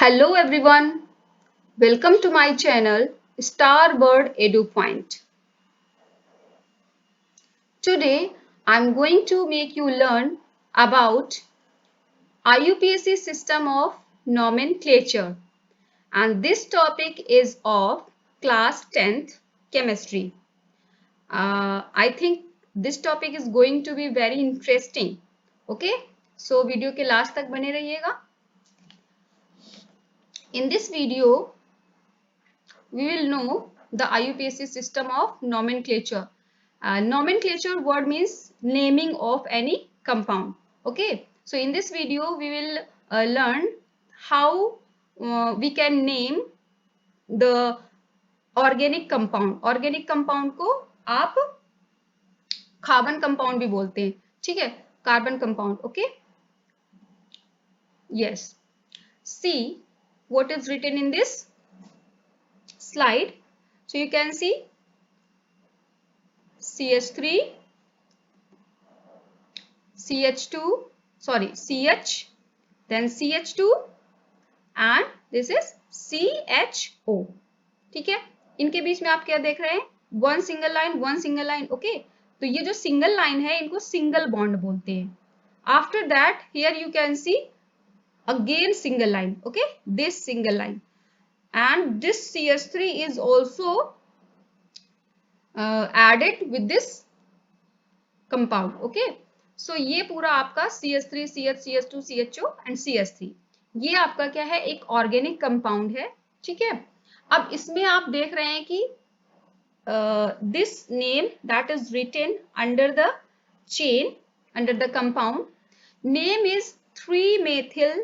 Hello everyone, welcome to my channel Starbird EduPoint. Today I'm going to make you learn about IUPAC system of nomenclature, and this topic is of class 10th chemistry. I think this topic is going to be very interesting. Okay, so video के last तक बने रहिएगा. In this video we will know the IUPAC system of nomenclature. Nomenclature word means naming of any compound. Okay, so in this video we will learn how we can name the organic compound. Organic compound को आप carbon compound भी बोलते हैं, ठीक है, carbon compound. Okay, yes, see what is written in this slide. So you can see CH3, CH2, sorry, CH, then CH2 and this is CHO. ठीक है, इनके बीच में आप क्या देख रहे हैं, वन सिंगल लाइन. ओके, तो ये जो सिंगल लाइन है इनको सिंगल बॉन्ड बोलते हैं. After that here you can see again single line. Okay, this single line and this CH3 is also added with this compound. Okay, so ये पूरा आपका CH3, CH, CH2, CHO and CH3 ये आपका क्या है, एक ऑर्गेनिक कंपाउंड है. ठीक है, अब इसमें आप देख रहे हैं कि this name that is written under the chain, under the compound name is 3-methyl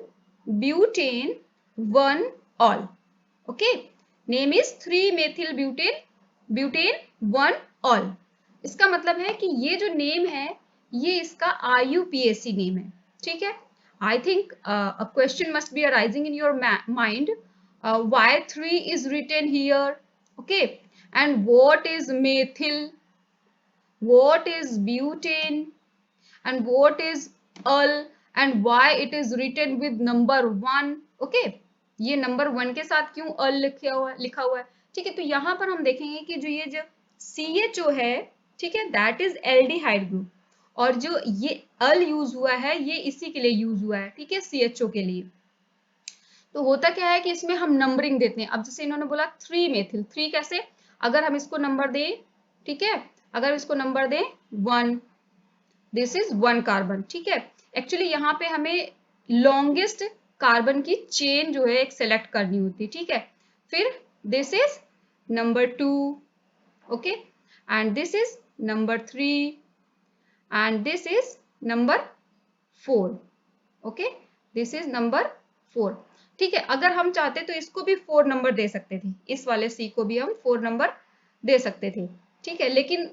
butane 1-ol. Okay, name is 3-methyl butane 1-ol. इसका मतलब है कि ये जो नेम है ये इसका IUPAC नेम है. ठीक है, I think a question must be arising in your mind. Why 3 is written here? Okay, and what is methyl, what is butane, and what is ol, and why it is written with number 1. Okay, ये number 1 के साथ क्यों अल लिखा हुआ है. ठीक है, तो यहाँ पर हम देखेंगे कि जो ये जो CHO है, ठीक है, दैट इज एल्डिहाइड ग्रुप, और जो ये अल यूज हुआ है ये इसी के लिए यूज हुआ है. ठीक है, CHO के लिए. तो होता क्या है कि इसमें हम नंबरिंग देते हैं. अब जैसे इन्होंने बोला 3-मेथिल, 3 कैसे, अगर हम इसको नंबर दें, ठीक है, अगर इसको नंबर दें 1, दिस इज 1 कार्बन. ठीक है, एक्चुअली यहाँ पे हमें लॉन्गेस्ट कार्बन की चेन जो है एक सेलेक्ट करनी होती है. ठीक है, फिर this is number 2. Okay, and this is number 3 and this is number 4. Okay, this is number 4. ठीक है, अगर हम चाहते तो इसको भी 4 नंबर दे सकते थे, इस वाले C को भी हम 4 नंबर दे सकते थे. ठीक है, लेकिन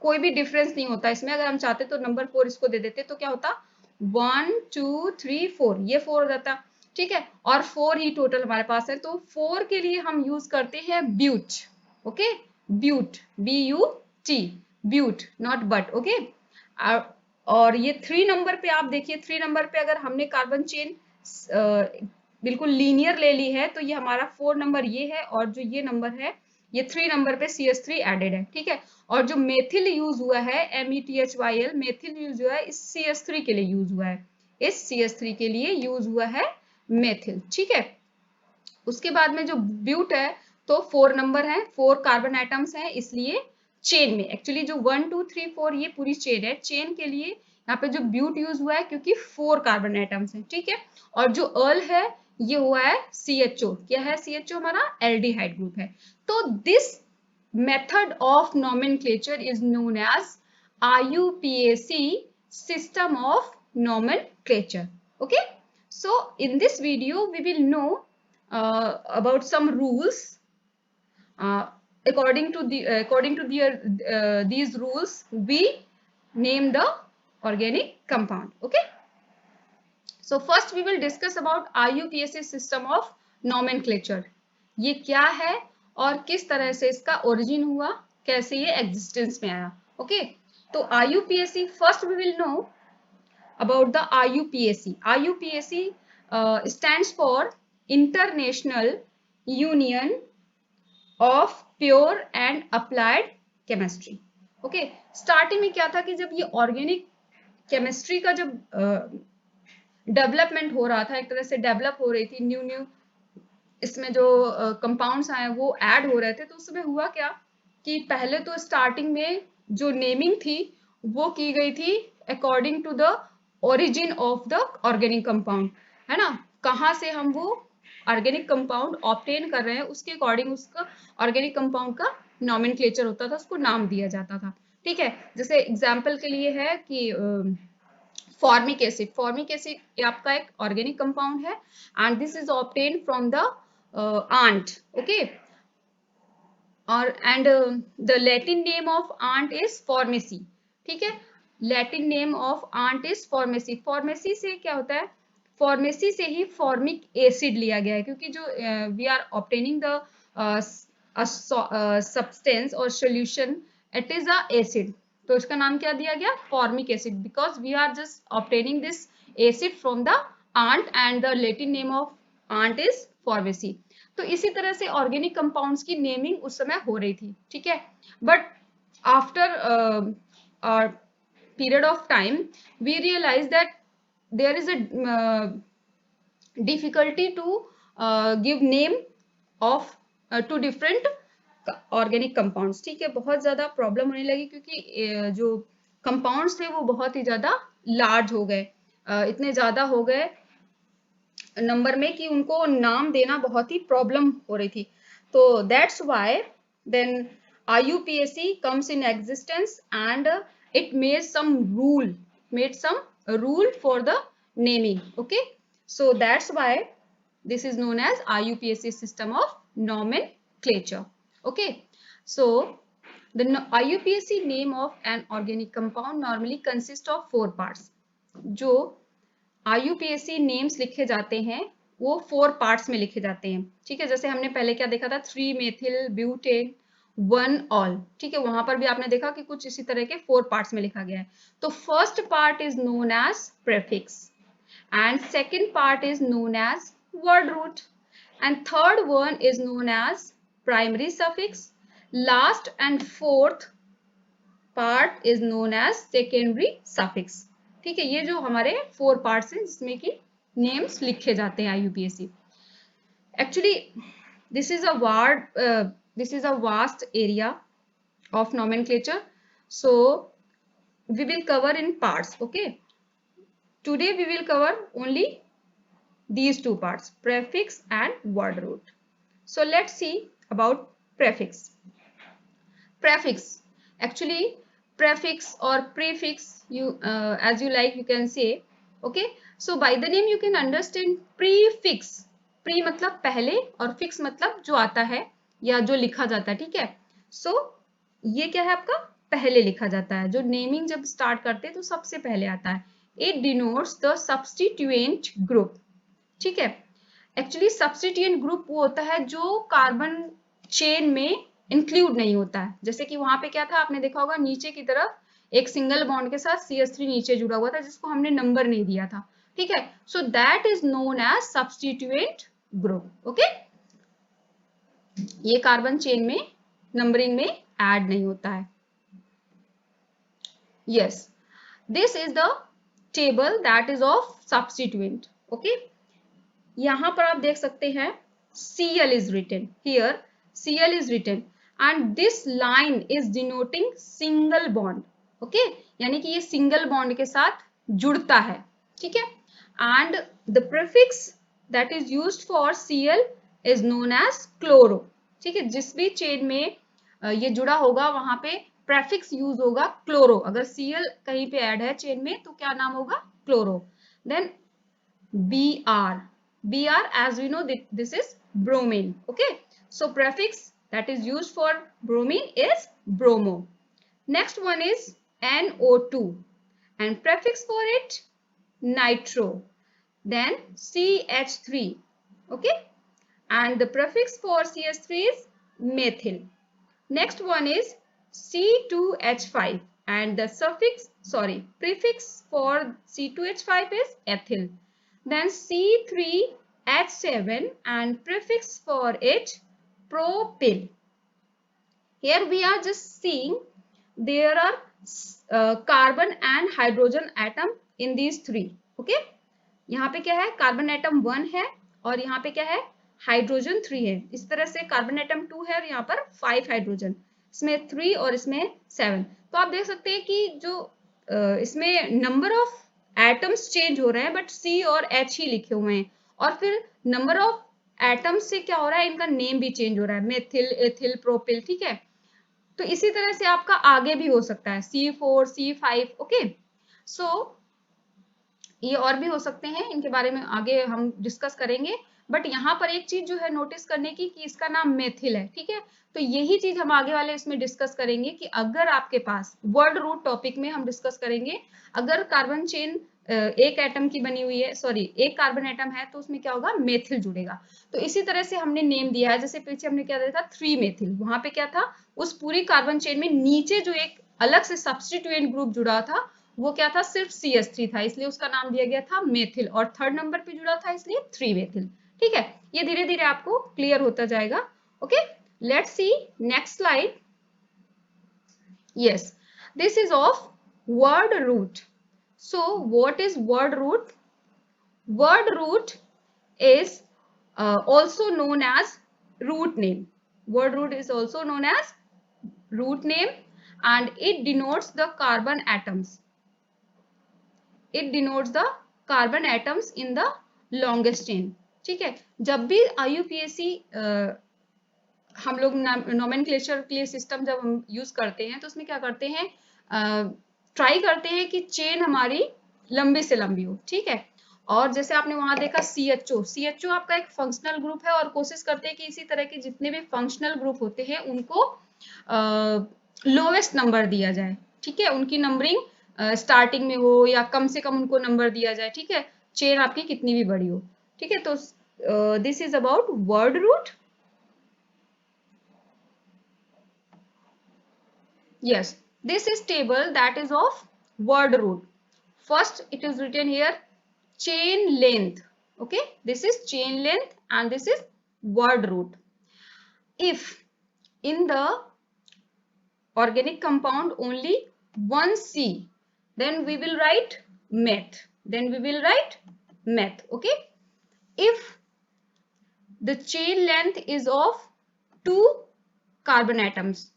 कोई भी डिफरेंस नहीं होता इसमें. अगर हम चाहते तो नंबर 4 इसको दे देते तो क्या होता, 1 2 3 4, ये 4 हो जाता. ठीक है, और 4 ही टोटल हमारे पास है, तो 4 के लिए हम यूज करते हैं but. Okay, but, BUT, but, not but. Okay, और ये 3 नंबर पे आप देखिए, 3 नंबर पे अगर हमने कार्बन चेन बिल्कुल लीनियर ले ली है तो ये हमारा 4 नंबर ये है, और जो ये नंबर है ये 3 नंबर पे CH3 एडेड है. ठीक है, और जो मेथिल यूज हुआ है METHYL, मेथिल यूज हुआ है इस CH3 के लिए यूज हुआ है, इस CH3 के लिए यूज हुआ है मेथिल. ठीक है, उसके बाद में जो ब्यूट है तो 4 नंबर है, 4 कार्बन एटम्स हैं, इसलिए चेन में एक्चुअली जो 1 2 3 4 ये पूरी चेन है. चेन के लिए यहाँ पे जो ब्यूट यूज हुआ है क्योंकि 4 कार्बन एटम्स हैं. ठीक है, और जो अर्ल है ये हुआ है CHO. क्या है CHO, हमारा एल्डिहाइड ग्रुप है. तो this method of nomenclature is known as IUPAC system of nomenclature. Okay, so in this video we will know about some rules. According to these rules we name the organic compound. Okay, so first we will discuss about IUPAC system of nomenclature. ये क्या है और किस तरह से इसका origin हुआ, कैसे ये एग्जिस्टेंस में आया. ओके, तो IUPAC first we will know about the IUPAC. IUPAC stands for International Union of Pure and Applied Chemistry. Okay, starting में क्या था कि जब ये ऑर्गेनिक केमिस्ट्री का जब डेवलपमेंट हो रहा था, एक तरह से डेवलप हो रही थी, न्यू न्यू इसमें जो कंपाउंड्स आए वो ऐड हो रहे थे, तो उसमें हुआ क्या कि पहले तो स्टार्टिंग में जो नेमिंग थी वो की गई थी according to the origin of the organic compound, है ना, कहाँ से हम वो ऑर्गेनिक कंपाउंड ऑब्टेन कर रहे हैं उसके अकॉर्डिंग उसका ऑर्गेनिक कंपाउंड का नॉमेनक्लेचर होता था, उसको नाम दिया जाता था। ठीक है, जैसे एग्जाम्पल के लिए है कि फॉर्मिक एसिड, फॉर्मिक एसिड आपका एक ऑर्गेनिक कंपाउंड है and this is obtain from the ant, okay, और and the Latin name of ant is formicae. ठीक है, Latin name of ant is formicae. Formicae से क्या होता है, फॉर्मेसी से ही फॉर्मिक एसिड लिया गया है, क्योंकि जो we are obtaining the substance और solution, it is a acid, तो इसका नाम क्या दिया गया, formic acid, because we are just obtaining this acid from the ant and the Latin name of ant is formicae. तो इसी तरह से ऑर्गेनिक कंपाउंड्स की नेमिंग उस समय हो रही थी। ठीक है, but after period of time we realise that there is a difficulty to give name of to different organic compounds. ठीक है, बहुत ज्यादा प्रॉब्लम होने लगी क्योंकि जो कंपाउंड्स थे वो बहुत ही ज्यादा लार्ज हो गए, इतने ज्यादा हो गए नंबर में कि उनको नाम देना बहुत ही प्रॉब्लम हो रही थी। तो that's why then IUPAC comes in existence and it made some rule for the naming. Okay, so that's why this is known as IUPAC system of nomenclature. Okay, so the IUPAC name of an organic compound normally consists of 4 parts. जो IUPAC names लिखे जाते हैं वो 4 parts में लिखे जाते हैं। ठीक है, जैसे हमने पहले क्या देखा था, 3 मेथिल ब्यूटेन 1 ऑल। ठीक है, वहां पर भी आपने देखा कि कुछ इसी तरह के 4 पार्ट्स में लिखा गया है। तो first part is known as prefix and second part is known as word root and third one is known as primary suffix, last and fourth part is known as secondary suffix. ठीक है, ये जो हमारे 4 parts हैं जिसमें कि names लिखे जाते हैं IUPAC। Actually this is a word this is a vast area of nomenclature, so we will cover in parts. Okay, today we will cover only these 2 parts, prefix and word root. So let's see about prefix. Prefix, actually prefix or prefix, you as you like you can say. Okay, so by the name you can understand prefix, pre मतलब पहले और fix मतलब जो आता है या जो लिखा जाता है। ठीक है, so ये क्या है आपका, पहले लिखा जाता है, जो नेमिंग जब स्टार्ट करते हैं तो सबसे पहले आता है। It denotes the substituent group. ठीक है, एक्चुअली सब्स्टिट्यूएंट ग्रुप वो होता है जो कार्बन चेन में इंक्लूड नहीं होता है। जैसे कि वहां पे क्या था, आपने देखा होगा नीचे की तरफ एक सिंगल बॉन्ड के साथ CH3 नीचे जुड़ा हुआ था जिसको हमने नंबर नहीं दिया था। ठीक है, so that is known as substituent group. Okay, ये कार्बन चेन में नंबरिंग में ऐड नहीं होता है। Yes, this is the table that is of substituent. Okay, यहां पर आप देख सकते हैं Cl is written here, Cl is written and this line is denoting single bond. Okay, यानी कि ये सिंगल बॉन्ड के साथ जुड़ता है। ठीक है, and the prefix that is used for Cl is known as chloro. ठीक है, जिस भी चेन में ये जुड़ा होगा वहां पे प्रेफिक्स यूज होगा क्लोरो। अगर Cl कहीं पे ऐड है चेन में तो क्या नाम होगा, chloro. Then Br, as we know this is bromine. Okay, so prefix that is used for bromine is bromo. Next one is NO2 and prefix for it nitro. Then CH3. Okay, and the prefix for CH3 is methyl. Next one is C2H5 and the prefix for C2H5 is ethyl. then C3H7 and prefix for it propyl. Here we are just seeing there are carbon and hydrogen atom in these three. Okay, यहाँ पे क्या है, carbon atom 1 है और यहाँ पे क्या है, हाइड्रोजन 3 है. इस तरह से कार्बन एटम 2 है और यहाँ पर 5 हाइड्रोजन, इसमें 3 और इसमें 7. तो आप देख सकते हैं कि जो इसमें नंबर ऑफ एटम्स चेंज हो रहे हैं बट C और H ही लिखे हुए हैं. और फिर नंबर ऑफ एटम्स से क्या हो रहा है, इनका नेम भी चेंज हो रहा है, मेथिल, एथिल, प्रोपिल. ठीक है, तो इसी तरह से आपका आगे भी हो सकता है C4, C5. ओके, सो ये और भी हो सकते हैं, इनके बारे में आगे हम डिस्कस करेंगे. बट यहाँ पर एक चीज जो है नोटिस करने की कि इसका नाम मेथिल है. ठीक है, तो यही चीज हम आगे वाले इसमें डिस्कस करेंगे कि अगर आपके पास वर्ड रूट टॉपिक में हम डिस्कस करेंगे, अगर कार्बन चेन एक एटम की बनी हुई है, सॉरी एक कार्बन एटम है, तो उसमें क्या होगा, मेथिल जुड़ेगा. तो इसी तरह से हमने नेम दिया है, जैसे पीछे हमने क्या दिया था, 3 मेथिल. वहां पे क्या था, उस पूरी कार्बन चेन में नीचे जो एक अलग से सब्स्टिट्यूएंट ग्रुप जुड़ा था वो क्या था, सिर्फ CH3 था, इसलिए उसका नाम दिया गया था मेथिल. और थर्ड नंबर पे जुड़ा था इसलिए 3 मेथिल. ठीक है, ये धीरे धीरे आपको क्लियर होता जाएगा. Okay, let's see next slide. Yes, this is of word root. So what is word root? Word root is also known as root name. Word root is also known as root name and it denotes the carbon atoms. It denotes the carbon atoms in the longest chain. ठीक है, जब भी IUPAC हम लोग nomenclature के लिए system जब हम यूज करते हैं तो उसमें क्या करते हैं, ट्राई करते हैं कि चेन हमारी लंबी से लंबी हो. ठीक है, और जैसे आपने वहां देखा CHO आपका एक फंक्शनल ग्रुप है और कोशिश करते हैं कि इसी तरह के जितने भी फंक्शनल ग्रुप होते हैं उनको लोवेस्ट नंबर दिया जाए. ठीक है, उनकी नंबरिंग स्टार्टिंग में हो या कम से कम उनको नंबर दिया जाए. ठीक है, चेन आपकी कितनी भी बड़ी हो. ठीक है, तो this is about word root. Yes, this is table that is of word root. First, it is written here chain length. Okay, this is chain length and this is word root. If in the organic compound only one C, then we will write meth. Then we will write meth. Okay, if the chain length is of 2 carbon atoms,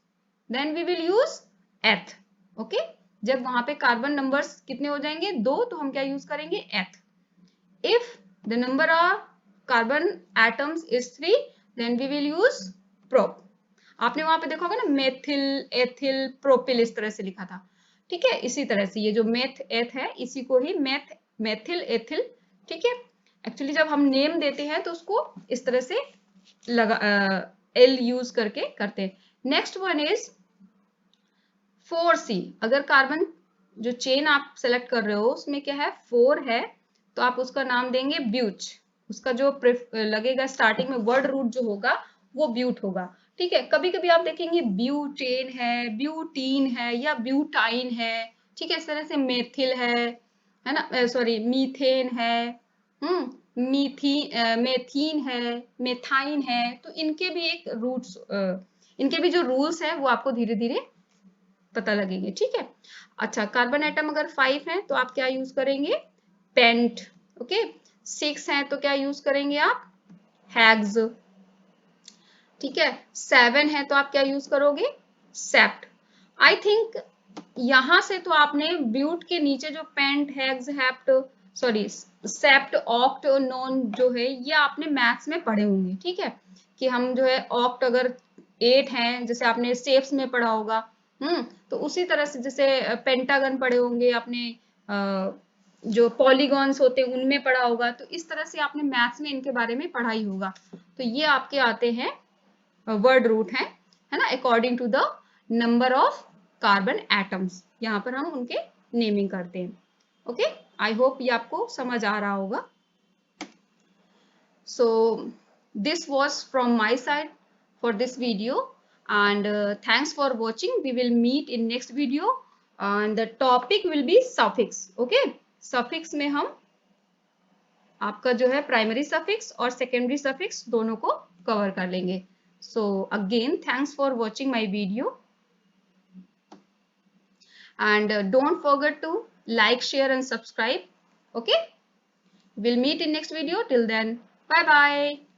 then we will use eth. Okay, जब वहां पे carbon numbers कितने हो जाएंगे, 2, तो हम क्या use करेंगे, eth. If the number of carbon atoms is 3, then we will use prop. आपने वहां पे देखा होगा ना, मेथिल, एथिल, प्रोपिल, इस तरह से लिखा था. ठीक है, इसी तरह से ये जो मेथ एथ है इसी को ही मेथ, मेथिल, एथिल. ठीक है, एक्चुअली जब हम नेम देते हैं तो उसको इस तरह से लगा एल यूज करके करते हैं. Next one is 4C. अगर कार्बन जो चेन आप सेलेक्ट कर रहे हो उसमें क्या है, 4 है, तो आप उसका नाम देंगे ब्यूच. उसका जो लगेगा स्टार्टिंग में वर्ड रूट जो होगा वो ब्यूट होगा. ठीक है, कभी कभी आप देखेंगे ब्यूटेन है, ब्यूटीन है या ब्यूटाइन है. ठीक है, इस तरह से मेथिल है ना, सॉरी मीथेन है, मेथीन है, मेथाइन है. तो इनके भी एक रूट्स, इनके भी जो रूल्स है वो आपको धीरे धीरे पता लगेंगे. ठीक है, अच्छा, कार्बन एटम अगर 5 है तो आप क्या यूज करेंगे, पेंट. ओके, 6 है तो क्या यूज करेंगे आप, हैग्स. ठीक है, 7 है तो आप क्या यूज करोगे, सेप्ट. आई थिंक यहां से तो आपने ब्यूट के नीचे जो pent, hex, hept, sorry sept, oct, non जो है ये आपने मैथ्स में पढ़े होंगे. ठीक है, कि हम जो है ऑक्ट अगर 8 हैं, जैसे आपने सेफ्स में पढ़ा होगा. तो उसी तरह से जैसे पेंटागन पढ़े होंगे आपने, जो पॉलीगॉन्स होते हैं उनमें पढ़ा होगा. तो इस तरह से आपने मैथ्स में इनके बारे में पढ़ा ही होगा. तो ये आपके आते हैं वर्ड रूट है ना, according to the number of carbon atoms. यहाँ पर हम उनके नेमिंग करते हैं. ओके, आई होप ये आपको समझ आ रहा होगा. So this was from my side for this video and thanks for watching. We will meet in next video and the topic will be suffix. Okay, suffix में हम आपका जो है प्राइमरी सफिक्स और सेकेंडरी सफिक्स दोनों को cover कर लेंगे. So again, thanks for watching my video, and don't forget to like, share and subscribe. Okay, we'll meet in next video. Till then, bye bye.